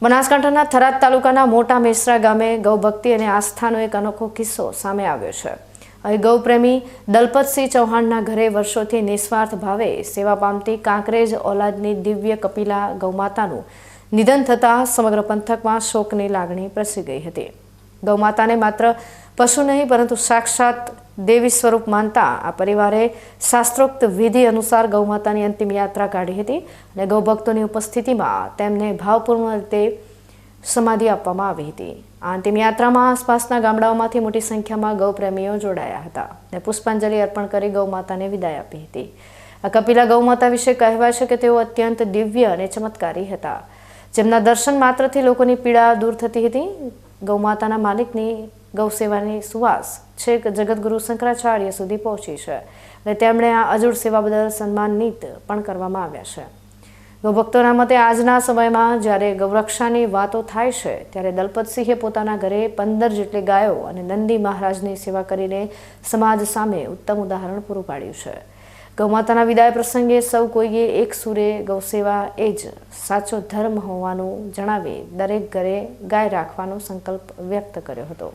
બનાસકાંઠાના થરાદ તાલુકાના મોટા મેસરા ગામે ગૌભક્તિ અને આસ્થાનો એક અનોખો કિસ્સો સામે આવ્યો છે। અહીં ગૌપ્રેમી દલપતસિંહ ચૌહાણના ઘરે વર્ષોથી નિસ્વાર્થ ભાવે સેવા પામતી કાંકરેજ ઓલાદની દિવ્ય કપિલા ગૌમાતાનું નિધન થતાં સમગ્ર પંથકમાં શોકની લાગણી પ્રસરી ગઈ હતી। ગૌમાતાને માત્ર પશુ નહીં પરંતુ સાક્ષાત દેવી સ્વરૂપ માનતા આ પરિવારે શાસ્ત્રોક્ત વિધિ અનુસાર ગૌમાતાની અંતિમ યાત્રા કાઢી હતી અને ગૌભક્તોની ઉપસ્થિતિમાં તેમને ભાવપૂર્ણ રીતે સમાધિ આપવામાં આવી હતી। આ અંતિમ યાત્રામાં આસપાસના ગામડાઓમાંથી મોટી સંખ્યામાં ગૌપ્રેમીઓ જોડાયા હતા અને પુષ્પાંજલિ અર્પણ કરી ગૌમાતાને વિદાય આપી હતી। આ કપિલા ગૌમાતા વિશે કહેવાય છે કે તેઓ અત્યંત દિવ્ય અને ચમત્કારી હતા, જેમના દર્શન માત્રથી લોકોની પીડા દૂર થતી હતી। ગૌમાતાના માલિકની ગૌસેવાની સુવાસ છેક જગતગુરુ શંકરાચાર્ય સુધી પહોંચી છે અને તેમણે આ અજોડ સેવા બદલ સન્માનિત પણ કરવામાં આવ્યા છે। ગૌભક્તોના મતે આજના સમયમાં જ્યારે ગૌરક્ષાની વાતો થાય છે ત્યારે દલપતસિંહે પોતાના ઘરે 15 જેટલી ગાયો અને નંદી મહારાજની સેવા કરીને સમાજ સામે ઉત્તમ ઉદાહરણ પૂરું પાડ્યું છે। ગૌમાતાના વિદાય પ્રસંગે સૌ કોઈએ એક સુરે ગૌસેવા એ જ સાચો ધર્મ હોવાનું જણાવી દરેક ઘરે ગાય રાખવાનો સંકલ્પ વ્યક્ત કર્યો હતો।